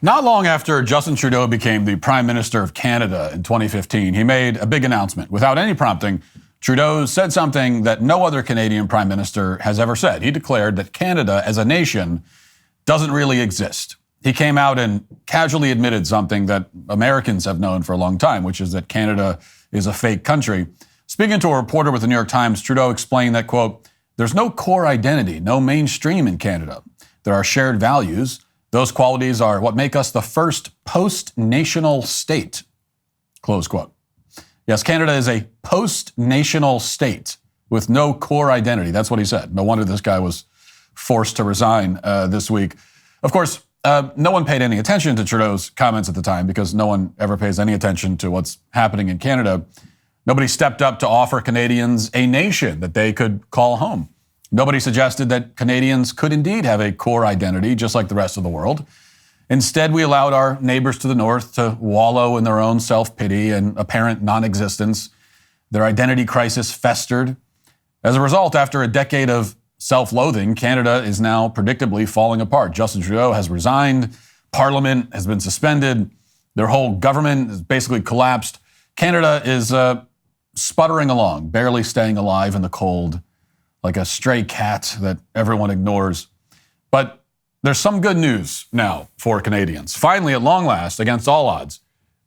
Not long after Justin Trudeau became the Prime Minister of Canada in 2015, he made a big announcement. Without any prompting, Trudeau said something that no other Canadian Prime Minister has ever said. He declared that Canada as a nation doesn't really exist. He came out and casually admitted something that Americans have known for a long time, which is that Canada is a fake country. Speaking to a reporter with the New York Times, Trudeau explained that, quote, "There's no core identity, no mainstream in Canada. There are shared values. Those qualities are what make us the first post-national state," close quote. Yes, Canada is a post-national state with no core identity. That's what he said. No wonder this guy was forced to resign this week. Of course, no one paid any attention to Trudeau's comments at the time because no one ever pays any attention to what's happening in Canada. Nobody stepped up to offer Canadians a nation that they could call home. Nobody suggested that Canadians could indeed have a core identity, just like the rest of the world. Instead, we allowed our neighbors to the north to wallow in their own self-pity and apparent non-existence. Their identity crisis festered. As a result, after a decade of self-loathing, Canada is now predictably falling apart. Justin Trudeau has resigned. Parliament has been suspended. Their whole government has basically collapsed. Canada is sputtering along, barely staying alive in the cold, like a stray cat that everyone ignores. But there's some good news now for Canadians. Finally, at long last, against all odds,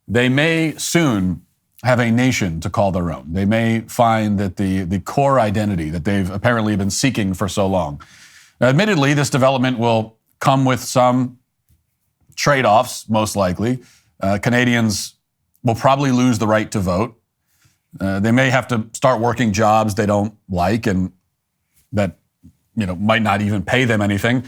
they may soon have a nation to call their own. They may find that the core identity that they've apparently been seeking for so long. Now, admittedly, this development will come with some trade-offs, most likely. Canadians will probably lose the right to vote. They may have to start working jobs they don't like and that might not even pay them anything.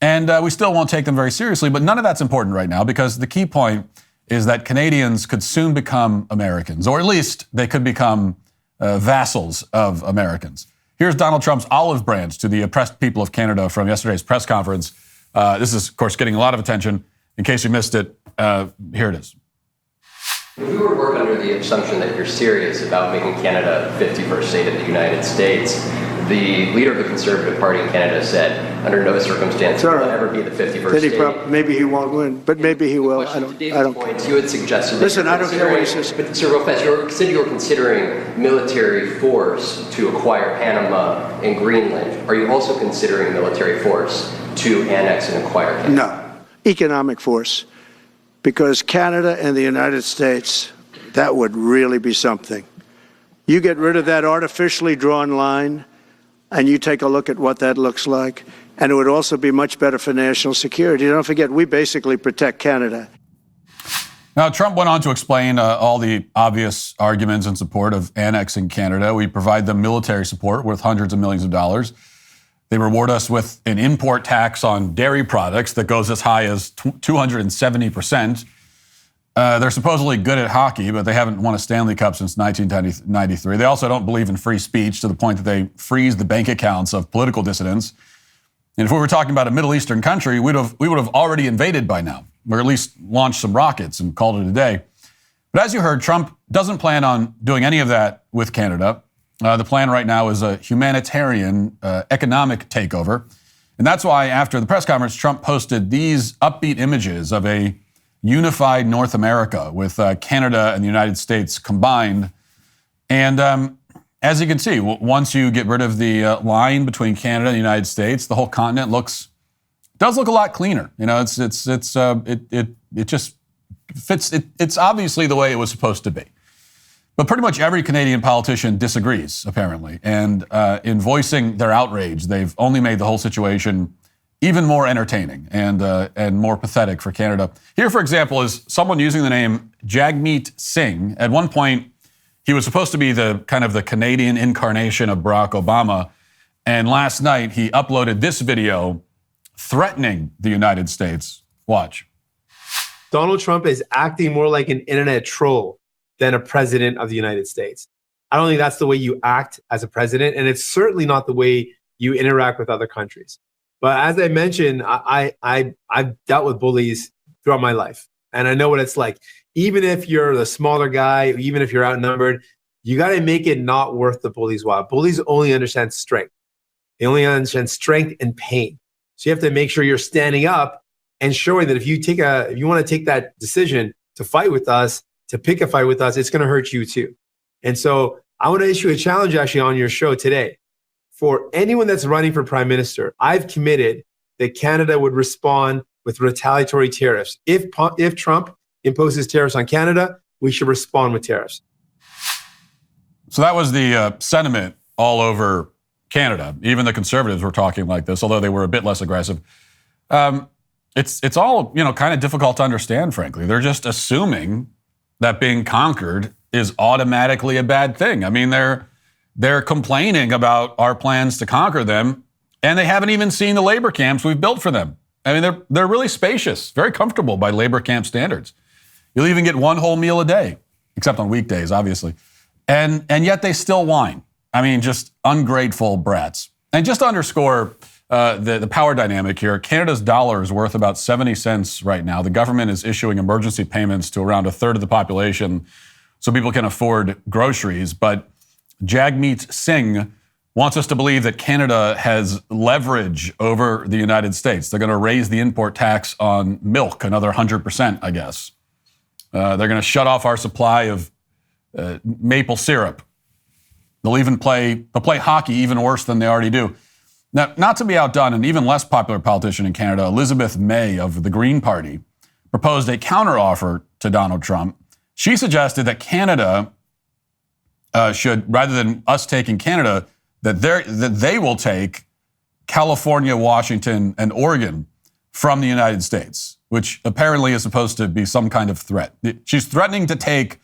And we still won't take them very seriously, but none of that's important right now because the key point is that Canadians could soon become Americans, or at least they could become vassals of Americans. Here's Donald Trump's olive branch to the oppressed people of Canada from yesterday's press conference. This is, of course, getting a lot of attention. In case you missed it, here it is. If we were to work under the assumption that you're serious about making Canada the 51st state of the United States, the leader of the Conservative Party in Canada said, under no circumstance will it ever be the 51st state. Maybe he won't win, but maybe he will. I don't point, you had suggested Listen, I don't care what he says. But Sir Lopez, you said you were considering military force to acquire Panama and Greenland. Are you also considering military force to annex and acquire Canada? No. Economic force. Because Canada and the United States, that would really be something. You get rid of that artificially drawn line, and you take a look at what that looks like, and it would also be much better for national security. Don't forget, we basically protect Canada. Now, Trump went on to explain all the obvious arguments in support of annexing Canada. We provide them military support worth hundreds of millions of dollars. They reward us with an import tax on dairy products that goes as high as 270%. They're supposedly good at hockey, but they haven't won a Stanley Cup since 1993. They also don't believe in free speech to the point that they freeze the bank accounts of political dissidents. And if we were talking about a Middle Eastern country, we would have already invaded by now, or at least launched some rockets and called it a day. But as you heard, Trump doesn't plan on doing any of that with Canada. The plan right now is a humanitarian economic takeover. And that's why after the press conference, Trump posted these upbeat images of a unified North America with Canada and the United States combined. And as you can see, once you get rid of the line between Canada and the United States, the whole continent does look a lot cleaner. It just fits. It's obviously the way it was supposed to be. But pretty much every Canadian politician disagrees, apparently. And in voicing their outrage, they've only made the whole situation even more entertaining and more pathetic for Canada. Here, for example, is someone using the name Jagmeet Singh. At one point, he was supposed to be the kind of the Canadian incarnation of Barack Obama. And last night, he uploaded this video threatening the United States. Watch. Donald Trump is acting more like an internet troll than a president of the United States. I don't think that's the way you act as a president, and it's certainly not the way you interact with other countries. But as I mentioned, I've dealt with bullies throughout my life, and I know what it's like. Even if you're the smaller guy, even if you're outnumbered, you got to make it not worth the bully's while. Bullies only understand strength. They only understand strength and pain. So you have to make sure you're standing up and showing that if you want to take that decision to fight with us, to pick a fight with us, it's going to hurt you too. And so I want to issue a challenge actually on your show today. For anyone that's running for prime minister, I've committed that Canada would respond with retaliatory tariffs. If Trump imposes tariffs on Canada, we should respond with tariffs. So that was the sentiment all over Canada. Even the Conservatives were talking like this, although they were a bit less aggressive. It's all, kind of difficult to understand, frankly. They're just assuming that being conquered is automatically a bad thing. I mean, they're complaining about our plans to conquer them, and they haven't even seen the labor camps we've built for them. I mean, they're really spacious, very comfortable by labor camp standards. You'll even get one whole meal a day, except on weekdays, obviously. And yet they still whine. I mean, just ungrateful brats. And just to underscore the power dynamic here, Canada's dollar is worth about 70 cents right now. The government is issuing emergency payments to around a third of the population so people can afford groceries. But Jagmeet Singh wants us to believe that Canada has leverage over the United States. They're going to raise the import tax on milk another 100%, I guess. They're going to shut off our supply of maple syrup. They'll play hockey even worse than they already do. Now, not to be outdone, an even less popular politician in Canada, Elizabeth May of the Green Party, proposed a counteroffer to Donald Trump. She suggested that Canada should, rather than us taking Canada, that they will take California, Washington, and Oregon from the United States, which apparently is supposed to be some kind of threat. She's threatening to take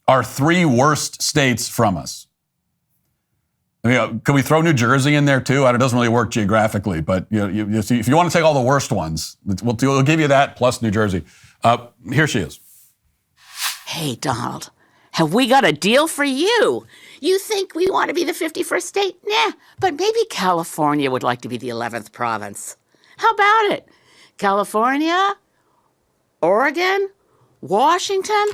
our 3 worst states from us. I mean, can we throw New Jersey in there too? It doesn't really work geographically, but you see, if you want to take all the worst ones, we'll give you that plus New Jersey. Here she is. Hey, Donald, have we got a deal for you? You think we want to be the 51st state? Nah, but maybe California would like to be the 11th province. How about it? California, Oregon, Washington?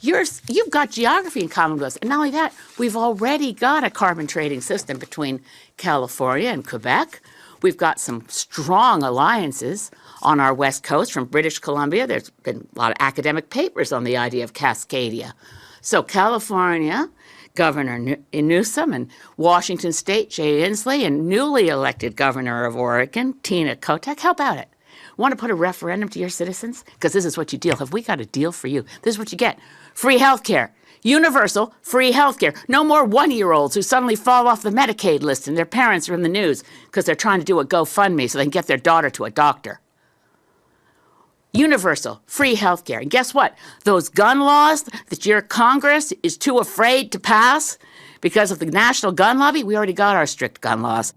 You've got geography in common with us. And not only that, we've already got a carbon trading system between California and Quebec. We've got some strong alliances on our west coast from British Columbia. There's been a lot of academic papers on the idea of Cascadia. So California, Governor Newsom, and Washington State, Jay Inslee, and newly elected Governor of Oregon, Tina Kotek. How about it? Want to put a referendum to your citizens? Because this is what you deal. Have we got a deal for you? This is what you get. Free health care. Universal free health care. No more 1-year-olds who suddenly fall off the Medicaid list and their parents are in the news because they're trying to do a GoFundMe so they can get their daughter to a doctor. Universal free health care. And guess what? Those gun laws that your Congress is too afraid to pass because of the national gun lobby, we already got our strict gun laws.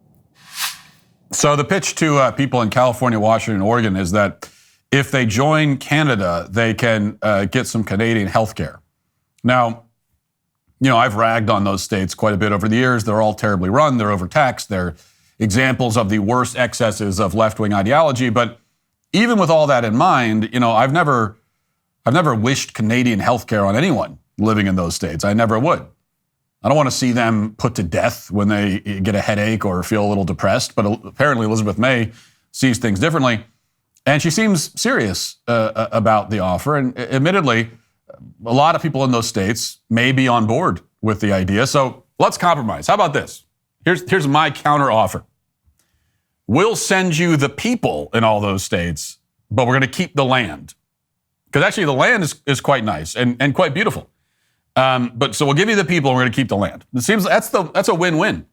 So the pitch to people in California, Washington, and Oregon is that if they join Canada, they can get some Canadian health care. Now, I've ragged on those states quite a bit over the years. They're all terribly run. They're overtaxed. They're examples of the worst excesses of left-wing ideology. But even with all that in mind, I've never wished Canadian health care on anyone living in those states. I never would. I don't want to see them put to death when they get a headache or feel a little depressed. But apparently Elizabeth May sees things differently. And she seems serious about the offer. And admittedly, a lot of people in those states may be on board with the idea. So let's compromise. How about this? Here's my counter offer. We'll send you the people in all those states, but we're going to keep the land. Because actually the land is quite nice and quite beautiful. But so we'll give you the people and we're going to keep the land. It seems that's a win-win.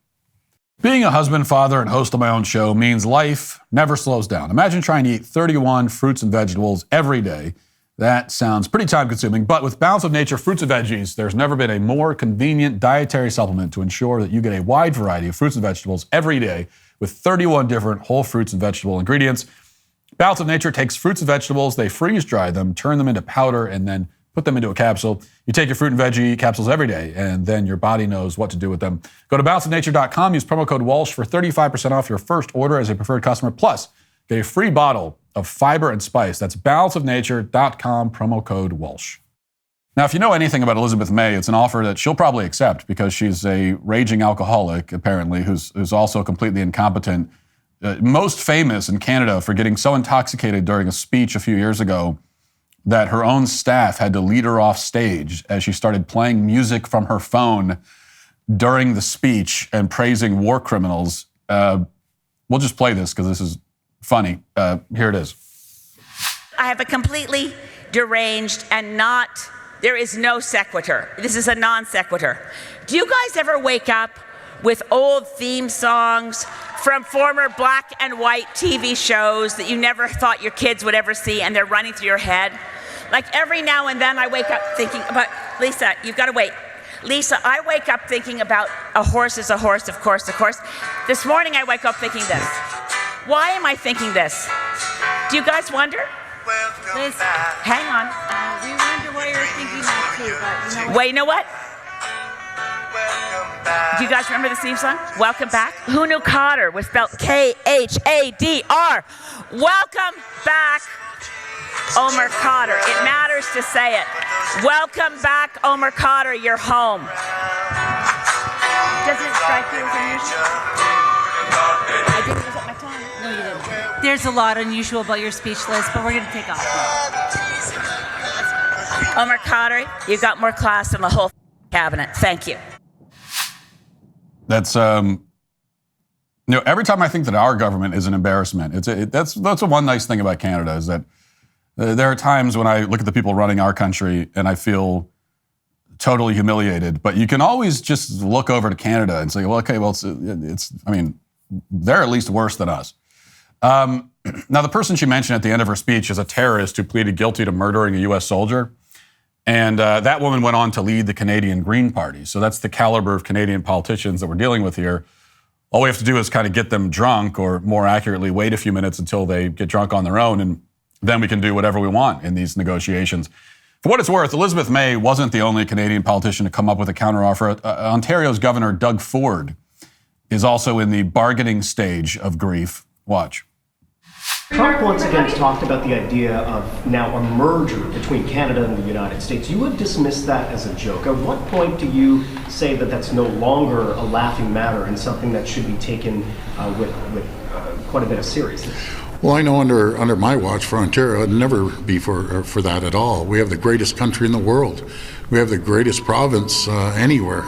Being a husband, father, and host of my own show means life never slows down. Imagine trying to eat 31 fruits and vegetables every day. That sounds pretty time-consuming, but with Balance of Nature fruits and veggies, there's never been a more convenient dietary supplement to ensure that you get a wide variety of fruits and vegetables every day with 31 different whole fruits and vegetable ingredients. Balance of Nature takes fruits and vegetables, they freeze-dry them, turn them into powder, and then put them into a capsule. You take your fruit and veggie capsules every day, and then your body knows what to do with them. Go to balanceofnature.com, use promo code Walsh for 35% off your first order as a preferred customer, plus get a free bottle of fiber and spice. That's balanceofnature.com, promo code Walsh. Now, if you know anything about Elizabeth May, it's an offer that she'll probably accept because she's a raging alcoholic, apparently, who's also completely incompetent most famous in Canada for getting so intoxicated during a speech a few years ago that her own staff had to lead her off stage as she started playing music from her phone during the speech and praising war criminals. We'll just play this because this is funny. Here it is. I have a completely deranged and there is no sequitur. This is a non sequitur. Do you guys ever wake up with old theme songs from former black and white TV shows that you never thought your kids would ever see and they're running through your head? Like every now and then I wake up thinking about, Lisa, you've got to wait. Lisa, I wake up thinking about a horse is a horse, of course, of course. This morning I wake up thinking this. Why am I thinking this? Do you guys wonder? Liz, hang on. we wonder why you're thinking that too, but you know. Wait, you know what? Do you guys remember the theme song? Welcome back. Who knew Cotter was spelled K-H-A-D-R? Welcome back, Omar Cotter. It matters to say it. Welcome back, Omar Cotter. You're home. Doesn't it strike you as unusual? I didn't use up my time. No, you didn't. There's a lot unusual about your speech, Liz, but we're going to take off. Omar Cotter, you got more class than the whole cabinet. Thank you. That's every time I think that our government is an embarrassment, that's the one nice thing about Canada is that there are times when I look at the people running our country and I feel totally humiliated. But you can always just look over to Canada and say, well, okay, well, they're at least worse than us. Now, the person she mentioned at the end of her speech is a terrorist who pleaded guilty to murdering a U.S. soldier. And that woman went on to lead the Canadian Green Party. So that's the caliber of Canadian politicians that we're dealing with here. All we have to do is kind of get them drunk, or more accurately, wait a few minutes until they get drunk on their own, and then we can do whatever we want in these negotiations. For what it's worth, Elizabeth May wasn't the only Canadian politician to come up with a counteroffer. Ontario's Governor Doug Ford is also in the bargaining stage of grief. Watch. Trump once again talked about the idea of now a merger between Canada and the United States. You would dismiss that as a joke. At what point do you say that that's no longer a laughing matter and something that should be taken with quite a bit of seriousness? Well, I know under my watch for Ontario, it'd never be for that at all. We have the greatest country in the world. We have the greatest province anywhere.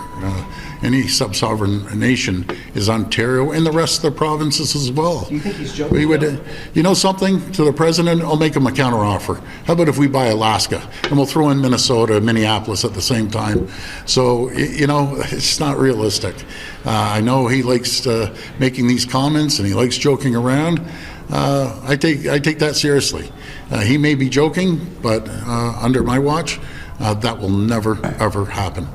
Any sub-sovereign nation is Ontario, and the rest of the provinces as well. Do you think he's joking? We would, you know something, to the president, I'll make him a counteroffer. How about if we buy Alaska, and we'll throw in Minnesota and Minneapolis at the same time? So, it's not realistic. I know he likes making these comments, and he likes joking around. I take that seriously. He may be joking, but under my watch, that will never, ever happen.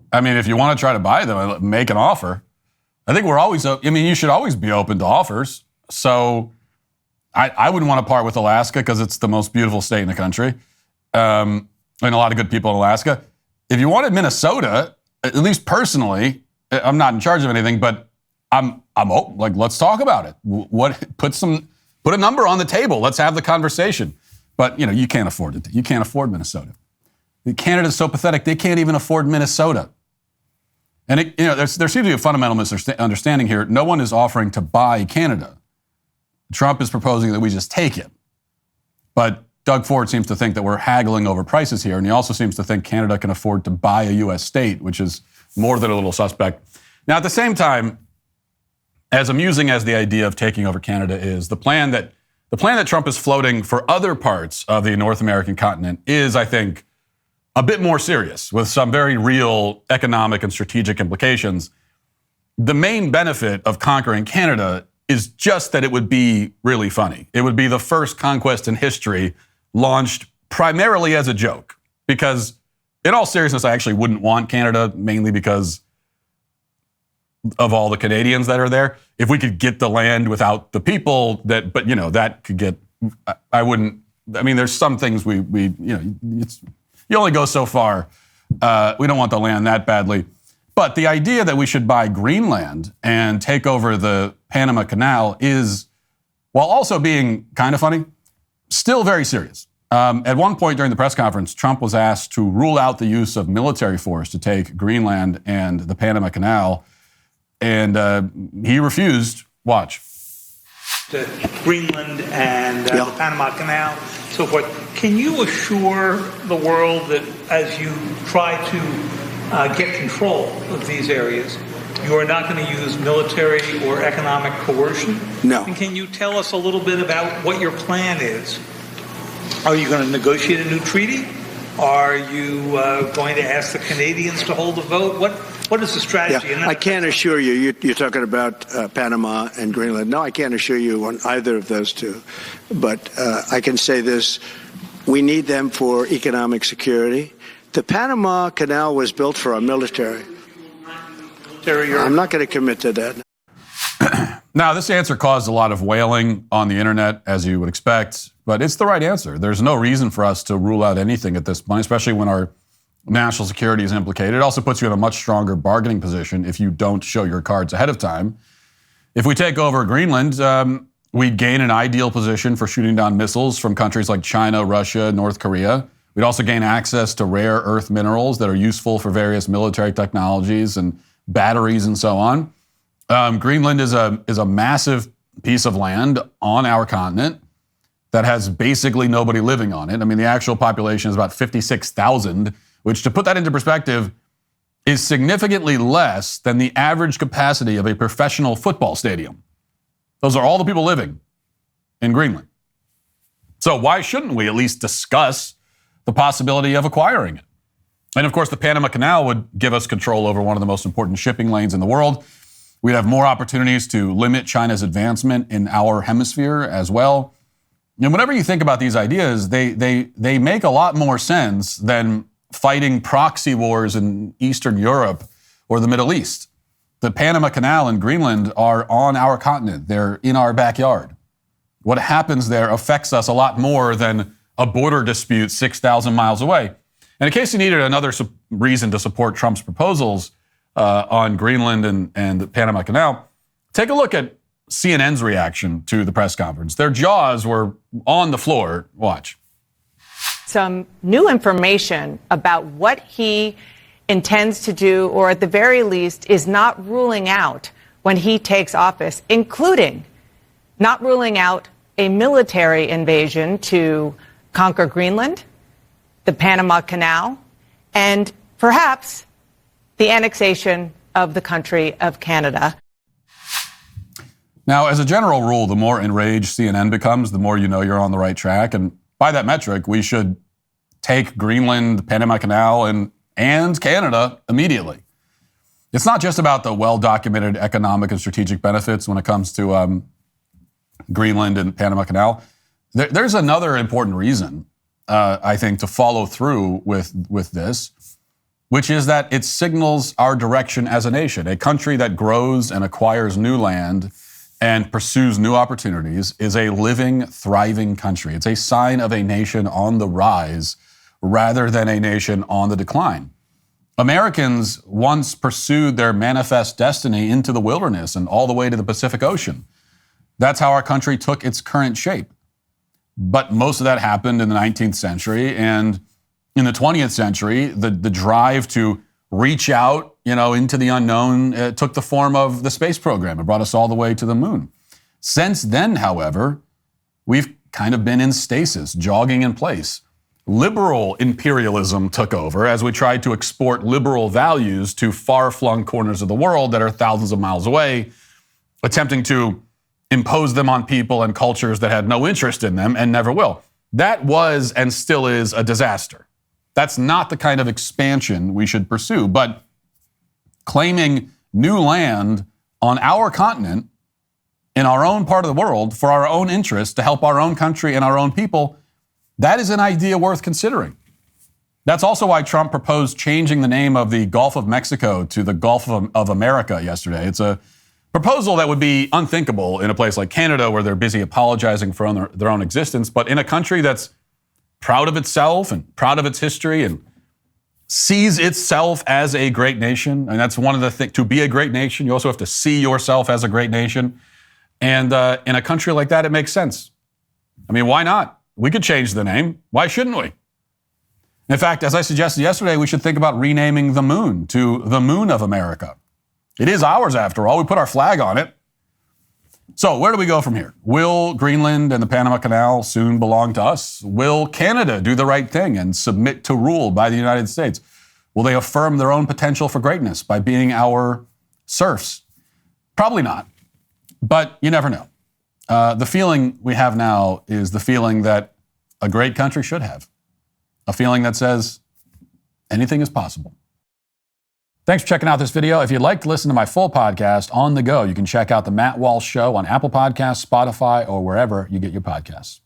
I mean, if you want to try to buy them, make an offer. I think you should always be open to offers. So I wouldn't want to part with Alaska because it's the most beautiful state in the country. And a lot of good people in Alaska. If you wanted Minnesota, at least personally, I'm not in charge of anything, but I'm open. Like, let's talk about it. Put a number on the table. Let's have the conversation. But, you can't afford it. You can't afford Minnesota. Canada's so pathetic, they can't even afford Minnesota. And there seems to be a fundamental misunderstanding here. No one is offering to buy Canada. Trump is proposing that we just take it. But Doug Ford seems to think that we're haggling over prices here, and he also seems to think Canada can afford to buy a U.S. state, which is more than a little suspect. Now, at the same time, as amusing as the idea of taking over Canada is, the plan that Trump is floating for other parts of the North American continent is, I think, a bit more serious, with some very real economic and strategic implications. The main benefit of conquering Canada is just that it would be really funny. It would be the first conquest in history launched primarily as a joke. Because, in all seriousness, I actually wouldn't want Canada, mainly because of all the Canadians that are there. If we could get the land without the people, that could get, I wouldn't, there's some things you only go so far. We don't want the land that badly. But the idea that we should buy Greenland and take over the Panama Canal is, while also being kind of funny, still very serious. At one point during the press conference, Trump was asked to rule out the use of military force to take Greenland and the Panama Canal. And he refused. Watch. The Greenland and the Panama Canal, so forth. Can you assure the world that as you try to get control of these areas, you are not going to use military or economic coercion? No. And can you tell us a little bit about what your plan is? Are you going to negotiate a new treaty? Are you going to ask the Canadians to hold a vote? What is the strategy? Yeah, I can't assure you. You're talking about Panama and Greenland. No, I can't assure you on either of those two. But I can say this. We need them for economic security. The Panama Canal was built for our military. I'm not going to commit to that. Now, this answer caused a lot of wailing on the internet, as you would expect, but it's the right answer. There's no reason for us to rule out anything at this point, especially when our national security is implicated. It also puts you in a much stronger bargaining position if you don't show your cards ahead of time. If we take over Greenland, we'd gain an ideal position for shooting down missiles from countries like China, Russia, North Korea. We'd also gain access to rare earth minerals that are useful for various military technologies and batteries and so on. Greenland is a massive piece of land on our continent that has basically nobody living on it. I mean, the actual population is about 56,000, which, to put that into perspective, is significantly less than the average capacity of a professional football stadium. Those are all the people living in Greenland. So why shouldn't we at least discuss the possibility of acquiring it? And of course, the Panama Canal would give us control over one of the most important shipping lanes in the world. We'd have more opportunities to limit China's advancement in our hemisphere as well. And whenever you think about these ideas, they make a lot more sense than fighting proxy wars in Eastern Europe or the Middle East. The Panama Canal and Greenland are on our continent. They're in our backyard. What happens there affects us a lot more than a border dispute 6,000 miles away. And in case you needed another reason to support Trump's proposals on Greenland and the Panama Canal, take a look at CNN's reaction to the press conference. Their jaws were on the floor. Watch. Some new information about what he intends to do, or at the very least is not ruling out when he takes office, including not ruling out a military invasion to conquer Greenland, the Panama Canal, and perhaps the annexation of the country of Canada. Now, as a general rule, the more enraged CNN becomes, the more you know you're on the right track. And by that metric, we should take Greenland, the Panama Canal, and Canada immediately. It's not just about the well-documented economic and strategic benefits when it comes to Greenland and Panama Canal. There's another important reason, I think, to follow through with this, which is that it signals our direction as a nation. A country that grows and acquires new land and pursues new opportunities is a living, thriving country. It's a sign of a nation on the rise rather than a nation on the decline. Americans once pursued their manifest destiny into the wilderness and all the way to the Pacific Ocean. That's how our country took its current shape. But most of that happened in the 19th century, and in the 20th century, the drive to reach out, into the unknown took the form of the space program. It brought us all the way to the moon. Since then, however, we've kind of been in stasis, jogging in place. Liberal imperialism took over as we tried to export liberal values to far-flung corners of the world that are thousands of miles away, attempting to impose them on people and cultures that had no interest in them and never will. That was and still is a disaster. That's not the kind of expansion we should pursue. But claiming new land on our continent, in our own part of the world, for our own interests, to help our own country and our own people, that is an idea worth considering. That's also why Trump proposed changing the name of the Gulf of Mexico to the Gulf of America yesterday. It's a proposal that would be unthinkable in a place like Canada, where they're busy apologizing for their own existence, but in a country that's proud of itself and proud of its history and sees itself as a great nation. And that's one of the things. To be a great nation, you also have to see yourself as a great nation. And in a country like that, it makes sense. I mean, why not? We could change the name. Why shouldn't we? In fact, as I suggested yesterday, we should think about renaming the moon to the Moon of America. It is ours, after all. We put our flag on it. So where do we go from here? Will Greenland and the Panama Canal soon belong to us? Will Canada do the right thing and submit to rule by the United States? Will they affirm their own potential for greatness by being our serfs? Probably not, but you never know. The feeling we have now is the feeling that a great country should have. A feeling that says anything is possible. Thanks for checking out this video. If you'd like to listen to my full podcast on the go, you can check out The Matt Walsh Show on Apple Podcasts, Spotify, or wherever you get your podcasts.